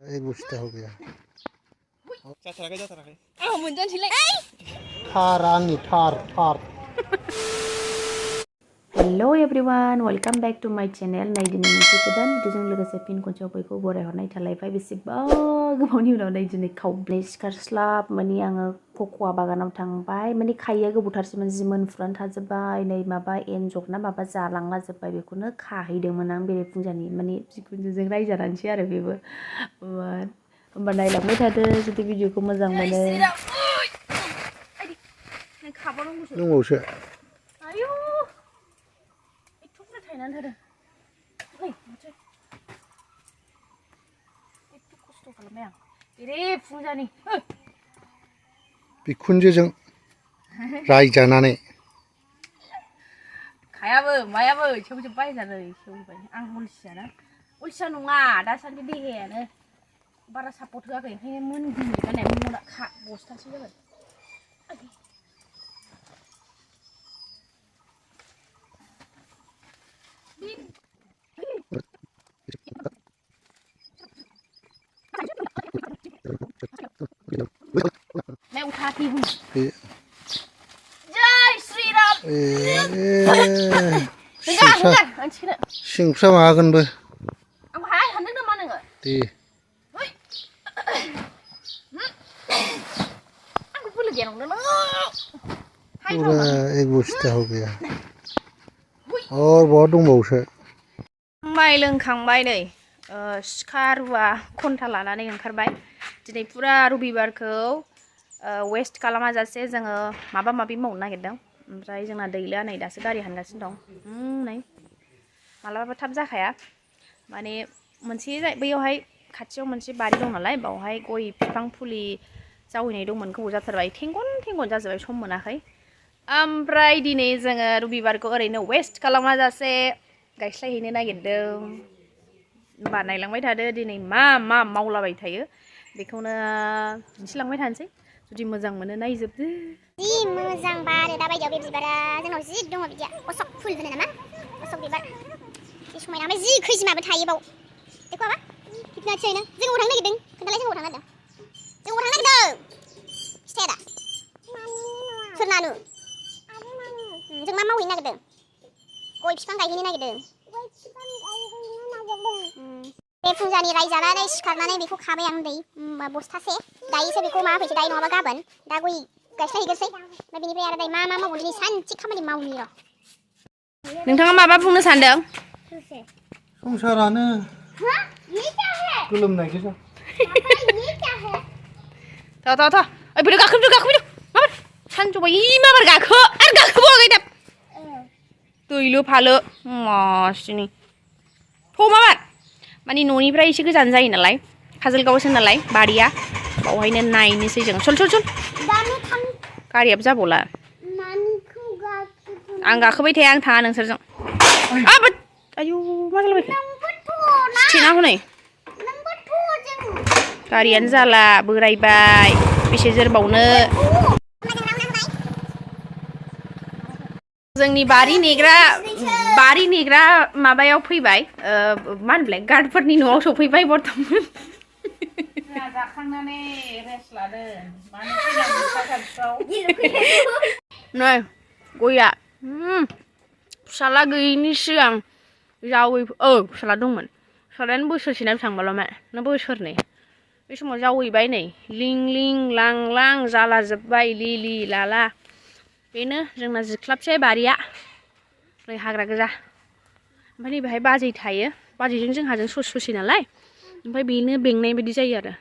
एक बुस्ता हो गया जाथाराखै मोनजानोसैलाय थार आंनि थार hello everyone welcome back to my channel नै दिनै मोनसे गोदान भिडिअजों लोगोसे फिन खनसेयाव बयखौ बरायहरनाय थालायबाय बेसेबा गोबावनि उनाव नै दिनै खावब्ले सिखारस्लाब माने आङो कक'आ बागानाव थांबाय माने खायैया गोबावथारसैमोन जि मोनफुरानो थाजोब्बाय नै माबा एन्जर ना माबा जालांला जोब्बाय बेखौनो खाहैदोंमोन आं बेरे फुंजानि माने बिकुनजोजों रायजानानैसै आरो बेबो होमबा नायलांबाय थादो जुदि भिडिअखौ मोजां मोनो दंबावोसो आयु थायनानै थादों ओइ माथो एथ' खस्थ' खालामबाय आं बेरे फुंजानि बिखुनजोजों रायजानानै खायाबो मायाबो सेवजोब्बाय जानो सेवजोब्बाय आं अलसिया नङा दासान्दि देहायानो बारा सापर्ट होआखै ओंखायनो मोनगिनि गाननाय मना बस्थासो जाबाय मैं उठाती हूँ जय श्री राम सिंफ्रा मागोनबो आं हाय हानदों नामा नोङो दे आं बोलो गैया नंदों पूरा एक बुस्ता हो गया और बहुत दंबावोसो माइ लोंखांबाय नै सिखा रुवा खन्था लानानै ओंखारबाय दिनै पुरा रबिबारखौ वेस्ट खालामाजासे जोङो माबा माबि मावनो नागिरदों ओमफ्राय जोंना दैलिया नै दासो गारि हानगासिनो दं नै मालाबाबो थाब जाखाया माने मोनसे बैयावहाय खाथियाव मोनसे बारि दं नालाय बावहाय गय बिफां फुलि जावैनाय दंमोन गोबाव जाथारबाय थेंगन जाजोब्बाय सम मोनाखै ओमफ्राय दिनै जोङो रबिबारखौ ओरैनो वेस्ट खालामाजासे गायस्लायहैनो नागिरदों होमबा नायलांबाय थादो दिनै मा मावलाबाय थायो बेखौनो दिन्थिलांबाय थानोसै जुदि मोजां मोनो नायजोबदो जि मोजां बारो दा बायदियाव बे बिबारा जोंनाव जि दङ बिदिया अशक फुल होनो नामा अशक बिबार जि समायना ओमफ्राय जि खैजिमाबो थायो बाव देखो माबा कितना अच्छा है ना जों थांनो नागिरदों खोन्थालाय जों थांनो नागिरदों खिथाया दा सोर नानु जों मा मावहैनो नागिरदों गय बिफां गायहैनो नागिरदों बे फुंजानि रायजानानै सिखारनानै बेखौ खाबाय आं दै बस्थासे दायोसो बेखौ मा फैसै दायो नङाबा गाबोन दा गय गायस्लायहैग्रोसै ओमफ्राय बेनिफ्राय आरो दायो मा मावो दिनै सानसे खामानि मावनि र' नोंथाङा माबा बुंनो सानदों संसारानो गोलोमनाय गोजा थ' ओइ फैदो गाखोदो माबार सानजौबाय माबार गाखो आरो गाखोबावाखै दा दैलो फालो मासिनि थ' माबार माने न'निफ्राय एसे गोजान जायो नालाय काजलगावसो नालाय बारिया बावहायनो नायनोसै जों सल गारियाबो जाबावला आं गाखोबाय थाया आं थाङा नोंसोरजों आयु मा जालाबायखो स्टेना हनै गारियानो जाला बोरायबाय बेसे जोरबावनो जोंनि बारि नेग्रा माबायाव फैबाय मा होनब्लाय गार्डफोरनि न'आव सफैबाय बर्थमान जाखांनानै रेस्ट लादों मानो नै गया फिसाला गैयिनि सिगां जावै फिसाला दंमोन फिसालायानो बोसोरसेना बेसेबांबाल'मोन ना बोसोरनै बे समाव जावैबाय नै लिं लां जाला जोब्बाय लिलि लाला बेनो जोंना जिख्लाबसै बारिया नै हाग्रा गोजा ओमफ्राय नैबेहाय बाजै थायो बाजैजों जोंहाजों ससे नालाय ओमफ्राय बेनो बेंनाय बायदि जायो आरो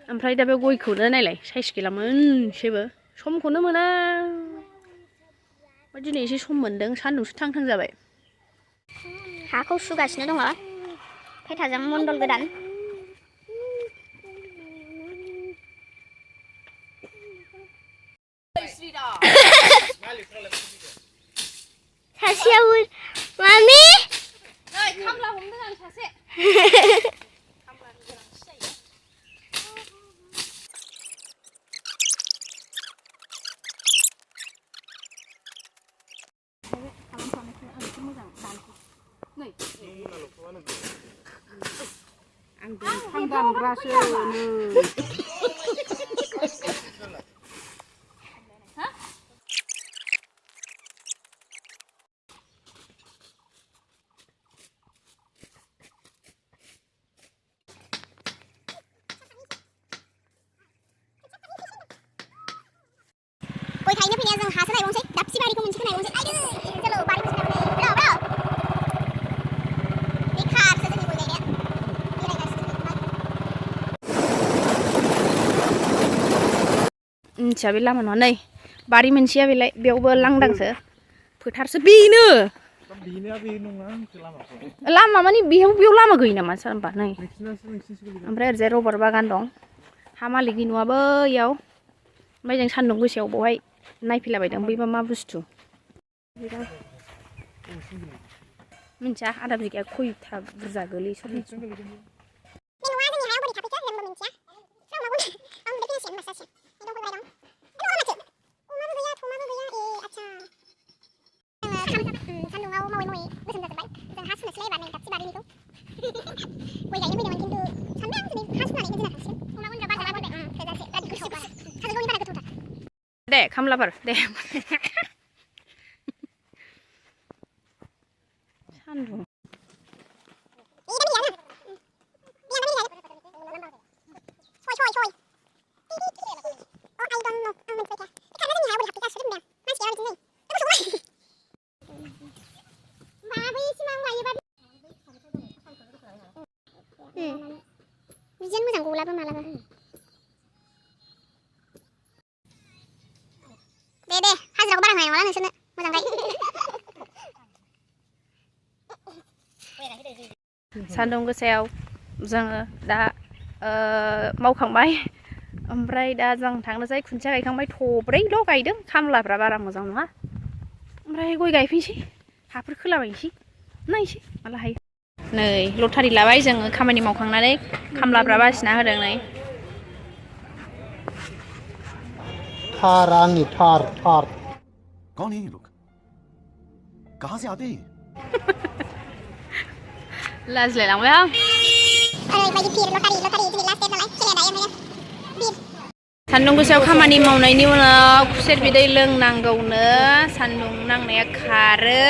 ओमफ्राय दा बे गयखौनो नायलाय साइस गैला मोनसेबो समखौनो मोना दिनै एसे सम मोन्दों सान्दुंसो थां जाबाय हाखौ सुगासिनो दङ खैथाजों मन्दल गोदान सासेयाबो मामि नै खामला हमदों आं सासे खामलानि गोनांथि जायो आं गय थायनो फैनाया जों हासो नायबावनोसै दाबसे बारिखौ मोनसेखौ नायबावनोसै आयदै चलो बारि मोनसे नायबावनो ब्र बेखारसो जोंनि गय गायनाया बेरायगासिनो मिथिया बे लामा नङा नै बारि मोनसेया बेलाय बेयावबो लांदांसो फोथारसो बेनो लामा माने बेयाव लामा गैयो नामा सार होमबा नै ओमफ्राय ओरैजाय रबार बागान दं हा मालिकनि न'आ बैयाव ओमफ्राय जों सान्दुं गोसायाव बहाय नायफैलाबायदों बैबा मा बुस्थु मिथिया आधा बिगाया खयथा बुरजा गोलैयो दे खामलाफोर दे सान्दुं बिदियानो मोजां गलाबो मालाबा दे हाजिराखौ बारा होनाय नङा नोंसोरनो मोजां गाय सान्दुं गोसायाव जोङो दा मावखांबाय ओमफ्राय दा जों थांनोसै खुन्थिया गायखांबाय थब्रैल' गायदों खामलाफ्रा बारा मोजां नङा ओमफ्राय गय गायफैनोसै हाफोर खोलाबायनोसै नायसै माला हायो नै लटारि लाबाय जोङो खामानि मावखांनानै खामलाफ्रा बासिना होदों नै थार आंनि थार कौन है ये लोग कहाँ से आते हैं लाजिलायलांबाय आं सान्दुं गोसायाव खामानि मावनायनि उनाव खुसेर बिदै लोंनांगौनो सान्दुं नांनाया खारो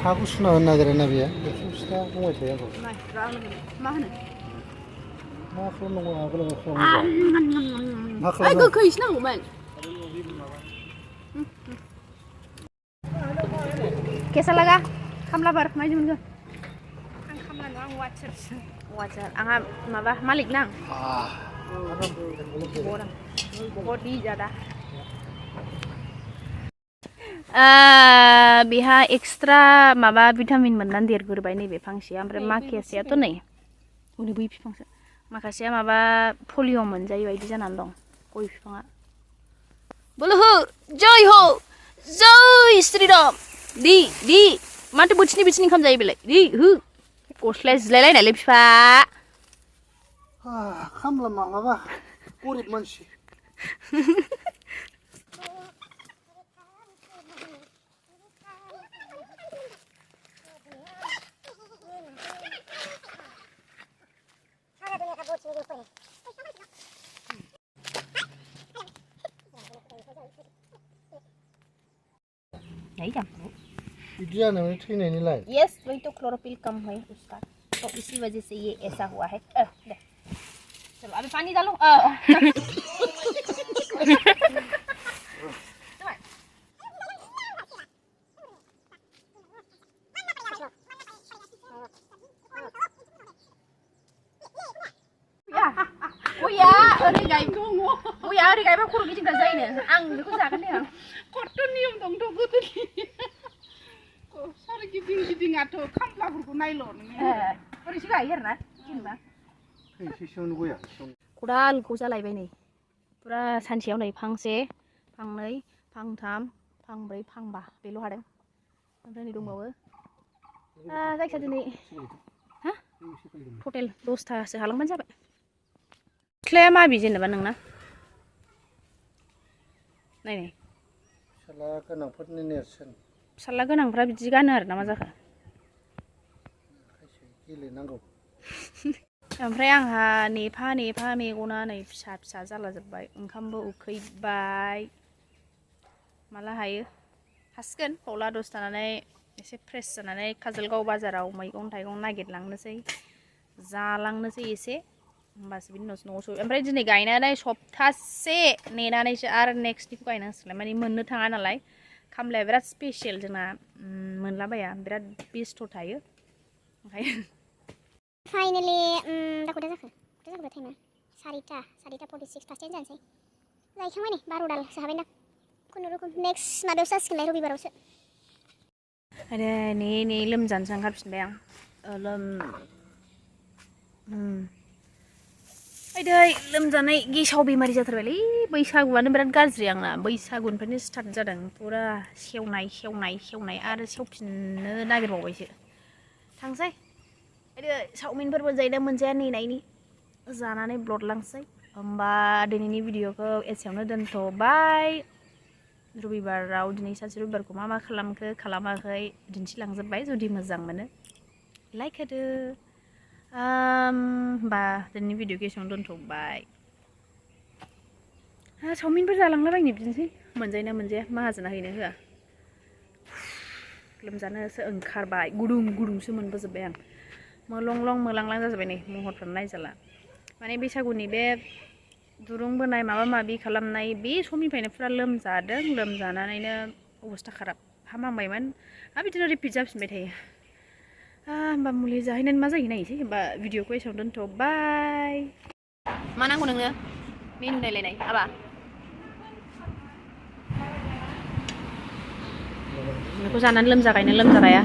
हाखौ सुना होनो नागिरो ना बेयो बेखौ सिथा बुंबाय थायो आंखौ मा होनो मा खालामनांगौ आगोलाव मा खालामनांगौ गोखैसो नांगौमोन केसा लागा खामलाफोर मायदि मोनगोन आं खामला नङा आं वाचार आंहा माबा मालिक ना बहुत ही ज़्यादा बेहा एक्सट्रा माबा भिटामिन मोननानै देरगोरबाय नैबे फांसेया ओमफ्राय माखासेयाथ' नै हनै बै बिफांसो माखासेया माबा पलिअ मोनजायो बायदि जानानै दं गय बिफाङा बोलो हो जय श्री राम दि माथो बोथिनै ओंखाम जायो बेलाय दि हो गस्लाया जिलायलायनायलै बिफा खामला माबा गरिब मानसि बिदि जानानै थैनायनि लाइन यस वही तो क्लोरोफिल कम है उसका तो इसी वजह से ये ऐसा हुआ है दे चलो अभी पानी डालो ओरै गायबा खर' गिदिंग्रा जायोनो आं बेखौ जागोन दे आं खर्थ' नियम दंथ' गोदोनि गिदिङाथ' खामलाफोरखौ नायल' नोङो ओरैसो गायो आरोना जेनेबा थैसेसोआवनो गया खदालखौ जालायबाय नै पुरा सानसेयाव नै फांसे फांनै फांथाम फांब्रै फांबा बेल' हादों ओमफ्राय नै दंबावो जायखिया दिनै हा टटेल 10थासो हालांबानो जाबाय गस्लाया माबि जेनेबा नोंना नायनाय फिसाला गोनांफोरनि नेरसोन फिसाला गोनांफ्रा बिदि गानो आरो ना मा जाखो गेलेनांगौ ओमफ्राय आंहा नेफा नेफा मेगना नै फिसा फिसा जालाजोब्बाय ओंखामबो उखैबाय माला हायो हासिगोन बावला दसे थानानै एसे फ्रेस जानानै काजलगाव बाजाराव मैगं थाइगं नागिरलांनोसै जालांनोसै एसे होमबासो बिनि उनावसो न'आव सफै ओमफ्राय दिनै गायनानै सप्तासे नेनानैसो आरो नेक्स्टनिखौ गायनांसिगोनलाय माने मोननो थाङा नालाय खामलाया बिराद स्पेसियेल जोंना मोनलाबाया बिराद बेस्थ' थायो ओंखायनो फाइनेलि दा खयथा जाखो टाइमा 4:46 फार्स्ट जानोसै गायखांबाय नै 12 दालसो हाबायना खुनुरुखुम नेक्स्ट माबायावसो जासिगोनलाय रबिबारावसो आरो ने लोमजानोसो ओंखारफिनबाय आं आयदै लोमजानाय गेसाव बेमारि जाथारबायलै बैसागुआनो बिराद गाज्रि आंना बैसागुनिफ्रायनो स्टार्ट जादों पुरा सेवनाय आरो सेवफिननो नागिरबावबायसो थांसै आयदै चावमिनफोर मोनजायोना मोनजाया नेनायनि जानानै ब्लड लांसै होमबा दिनैनि भिडिअखौ एसेयावनो दोनथ'बाय रबिबाराव दिनै सानसे रबिबारखौ मा खालामखो खालामाखै दिन्थिलांजोब्बाय जुदि मोजां मोनो लाइक होदो होमबा दिनैनि भिडिअखौ एसेयावनो दोनथ'बाय चावमिनफोर जालांलाबायनो बिदिनोसै मोनजायोना मोनजाया माहाजोना हैनो होआ लोमजानोसो ओंखारबाय गुदुंसो मोनबोजोब्बाय आं मोलांलां जाजोब्बाय नै महरफ्रानो नायजाला माने बैसागुनि बे दुरुं बोनाय माबा माबि खालामनाय बे समनिफ्रायनो फुरा लोमजादों लोमजानानैनो अबस्था खाराब हामहांबायमोन आरो बिदिनो रिपिट जाफिनबाय थायो होमबा मुलि जाहैनानै मा जायो नायनोसै होमबा भिडिअखौ एसेयावनो दोनथ'बाय मा नांगौ नोंनो मेनु नायलायनाय आबा बेखौ जानानै लोमजागायनो लोमजागाया